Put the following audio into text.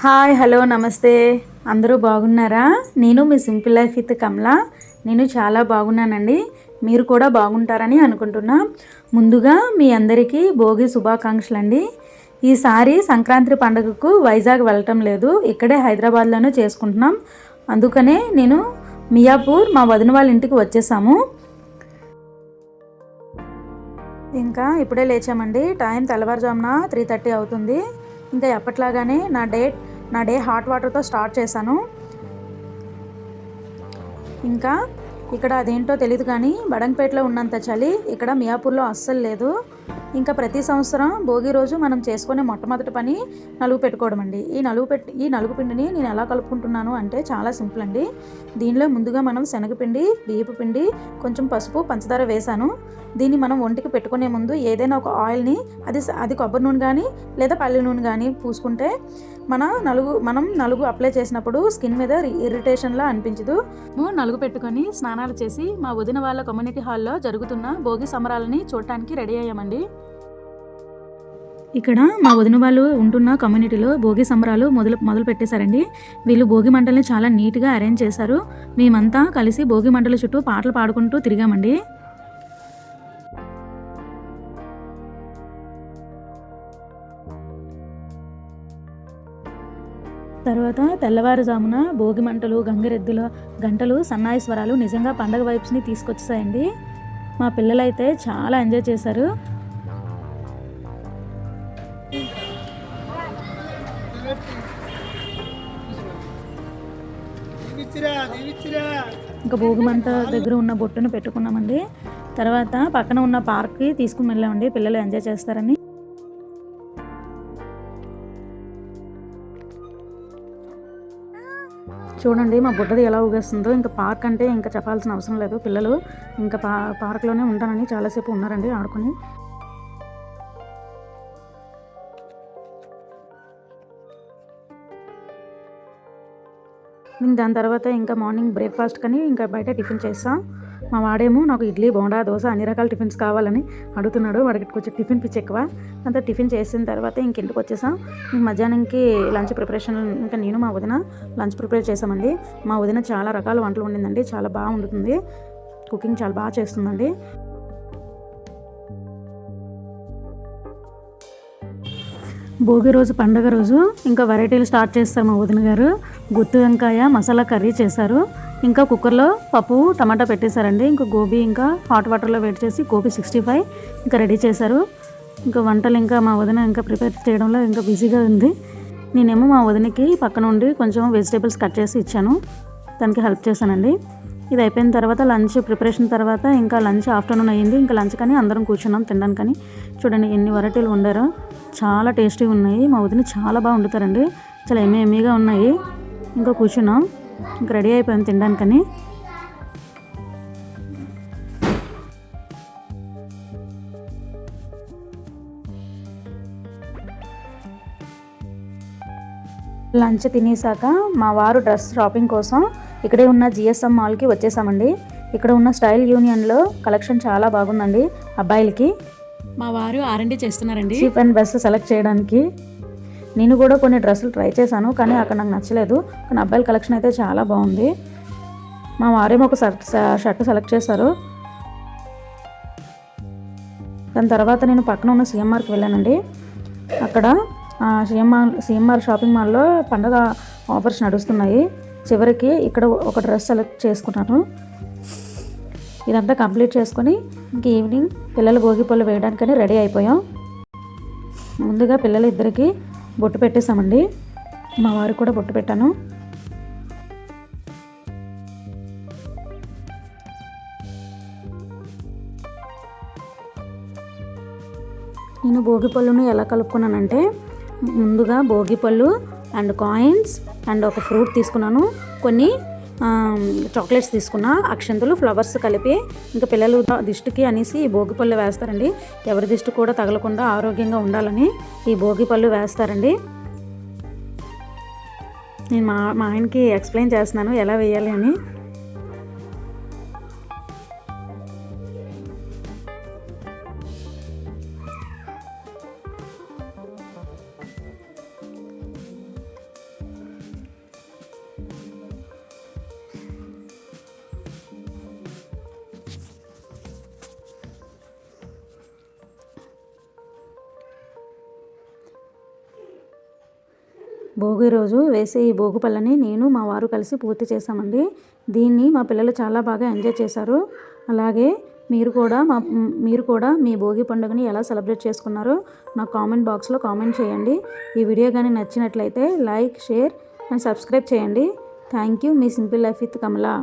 Hi hello నమస్తే. అందరూ బాగున్నారా? నేను మీ సింపుల్ లైఫ్ విత్ కమలా. నేను చాలా బాగున్నానండి. మీరు కూడా బాగుంటారని అనుకుంటున్నా. ముందుగా మీ అందరికీ భోగి శుభాకాంక్షలు అండి. ఈసారి సంక్రాంతి పండుగకు వైజాగ్ వెళ్ళటం లేదు, ఇక్కడే హైదరాబాద్లోనే చేసుకుంటున్నాం. అందుకనే నేను మియాపూర్ మా వదిన వాళ్ళ ఇంటికి వచ్చేసాము. ఇంకా ఇప్పుడే లేచామండి. టైం తెల్లవారుజామున 3:30 అవుతుంది. ఇంకా ఎప్పట్లాగానే నా డే హాట్ వాటర్తో స్టార్ట్ చేశాను. ఇంకా ఇక్కడ అదేంటో తెలియదు కానీ బడంగపేటలో ఉన్నంత చలి ఇక్కడ మియాపూర్లో అస్సలు లేదు. ఇంకా ప్రతి సంవత్సరం భోగి రోజు మనం చేసుకునే మొట్టమొదటి పని నలుగు పెట్టుకోవడం అండి. ఈ నలుగు పిండిని నేను ఎలా కలుపుకుంటున్నాను అంటే చాలా సింపుల్ అండి. దీనిలో ముందుగా మనం శనగపిండి, బియ్యపు పిండి, కొంచెం పసుపు, పంచదార వేసాను. దీన్ని మనం ఒంటికి పెట్టుకునే ముందు ఏదైనా ఒక ఆయిల్ని అది కొబ్బరి నూనె కానీ లేదా పల్లి నూనె కానీ పూసుకుంటే మనం నలుగు అప్లై చేసినప్పుడు స్కిన్ మీద ఇరిటేషన్లా అనిపించదు. నలుగు పెట్టుకొని స్నానాలు చేసి మా వదిన వాళ్ళ కమ్యూనిటీ హాల్లో జరుగుతున్న భోగి సంబరాలని చూడటానికి రెడీ అయ్యామండి. ఇక్కడ మా వదిన వాళ్ళు ఉంటున్న కమ్యూనిటీలో భోగి సంబరాలు మొదలు పెట్టేశారండి. వీళ్ళు భోగి మంటల్ని చాలా నీట్గా అరేంజ్ చేశారు. మేమంతా కలిసి భోగి మంటల చుట్టూ పాటలు పాడుకుంటూ తిరిగామండి. తర్వాత తెల్లవారుజామున భోగి మంటలు, గంగిరెద్దుల గంటలు, సన్నాయి స్వరాలు నిజంగా పండగ వైబ్స్ని తీసుకొచ్చేసాయండి. మా పిల్లలైతే చాలా ఎంజాయ్ చేశారు. ఇంకా భోగి మంట దగ్గర ఉన్న బొట్టును పెట్టుకున్నామండి. తర్వాత పక్కన ఉన్న పార్క్కి తీసుకుని వెళ్ళామండి, పిల్లలు ఎంజాయ్ చేస్తారని. చూడండి మా బుడ్డది ఎలా ఊగేస్తుందో. ఇంకా పార్క్ అంటే ఇంకా చెప్పాల్సిన అవసరం లేదు. పిల్లలు ఇంకా పార్క్లోనే ఉంటానని చాలాసేపు ఉన్నారండి ఆడుకొని. దాని తర్వాత ఇంకా మార్నింగ్ బ్రేక్ఫాస్ట్ కానీ ఇంకా బయట టిఫిన్ చేస్తాం. మా వాడేమో నాకు ఇడ్లీ, బోండా, దోశ అన్ని రకాల టిఫిన్స్ కావాలని అడుగుతున్నాడు. వాడికి కొంచెం టిఫిన్ పిచ్చి ఎక్కువ. అంతా టిఫిన్ చేసిన తర్వాత ఇంటికి వచ్చేసాం. మధ్యాహ్నంకి లంచ్ ప్రిపరేషన్ ఇంకా నేను మా వదిన లంచ్ ప్రిపేర్ చేసామండి. మా వదిన చాలా రకాల వంటలు వండిందండి. చాలా బాగా వండుతుంది, కుకింగ్ చాలా బాగా చేస్తుందండి. భోగి రోజు, పండగ రోజు ఇంకా వెరైటీలు స్టార్ట్ చేస్తారు మా వదిన గారు. గుత్తి వంకాయ మసాలా కర్రీ చేశారు. ఇంకా కుక్కర్లో పప్పు, టమాటా పెట్టేశారండి. ఇంకా గోబీ ఇంకా హాట్ వాటర్లో వేడి చేసి గోబీ 65 ఇంకా రెడీ చేశారు. ఇంకా వంటలు ఇంకా మా వదిన ఇంకా ప్రిపేర్ చేయడంలో ఇంకా బిజీగా ఉంది. నేనేమో మా వదినకి పక్కన ఉండి కొంచెం వెజిటేబుల్స్ కట్ చేసి ఇచ్చాను, దానికి హెల్ప్ చేశానండి. ఇది అయిపోయిన తర్వాత లంచ్ ప్రిపరేషన్ తర్వాత ఇంకా లంచ్ ఆఫ్టర్నూన్ అయ్యింది. ఇంకా లంచ్ కానీ అందరం కూర్చున్నాం తినడానికని. చూడండి ఎన్ని వెరైటీలు వండారో, చాలా టేస్టీగా ఉన్నాయి. మా వదిన చాలా బాగా వండుతారండి, చాలా ఎమ్మీగా ఉన్నాయి. ఇంకా కూర్చున్నాం, ఇంకా రెడీ అయిపోయాం తినడానికని. లంచ్ తినేసాక మా వారు డ్రెస్ షాపింగ్ కోసం ఇక్కడే ఉన్న జిఎస్ఎం మాల్కి వచ్చేసామండి. ఇక్కడ ఉన్న స్టైల్ యూనియన్లో కలెక్షన్ చాలా బాగుందండి అబ్బాయిలకి. మా వారు R&D చేస్తున్నారండి చీప్ అండ్ బెస్ట్ సెలెక్ట్ చేయడానికి. నేను కూడా కొన్ని డ్రెస్సులు ట్రై చేశాను కానీ అక్కడ నాకు నచ్చలేదు. కానీ అబ్బాయిల కలెక్షన్ అయితే చాలా బాగుంది. మా వారేమో ఒక షర్ట్ సెలెక్ట్ చేశారు. దాని తర్వాత నేను పక్కన ఉన్న సిఎంఆర్కి వెళ్ళానండి. అక్కడ సిఎంఆర్ షాపింగ్ మాల్లో పండగ ఆఫర్స్ నడుస్తున్నాయి. చివరికి ఇక్కడ ఒక డ్రెస్ సెలెక్ట్ చేసుకున్నాను. ఇదంతా కంప్లీట్ చేసుకొని ఇంక ఈవినింగ్ పిల్లలు భోగి పళ్ళు వేయడానికని రెడీ అయిపోయాం. ముందుగా పిల్లలు ఇద్దరికి బొట్టు పెట్టేశామండి. మా వారికి కూడా బొట్టు పెట్టాను. నేను భోగి పళ్ళును ఎలా కలుపుకున్నానంటే, ముందుగా భోగి పళ్ళు అండ్ కాయిన్స్ అండ్ ఒక ఫ్రూట్ తీసుకున్నాను, కొన్ని చాక్లెట్స్ తీసుకున్నా, అక్షంతలు, ఫ్లవర్స్ కలిపి ఇంకా పిల్లలు దిష్టికి అనేసి ఈ భోగి పళ్ళు వేస్తారండి. ఎవరి దిష్టి కూడా తగలకుండా ఆరోగ్యంగా ఉండాలని ఈ భోగి పళ్ళు వేస్తారండి. నేను మా ఆయనకి ఎక్స్ప్లెయిన్ చేస్తున్నాను ఎలా వేయాలి అని. భోగి రోజు వేసే ఈ భోగి పళ్ళని నేను మా వారు కలిసి పూర్తి చేశామండి. దీన్ని మా పిల్లలు చాలా బాగా ఎంజాయ్ చేశారు. అలాగే మీరు కూడా మీ భోగి పండుగని ఎలా సెలబ్రేట్ చేసుకున్నారో నాకు కామెంట్ బాక్స్లో కామెంట్ చేయండి. ఈ వీడియో కానీ నచ్చినట్లయితే లైక్, షేర్ అండ్ సబ్స్క్రైబ్ చేయండి. Thank you. Me simple life with Kamala.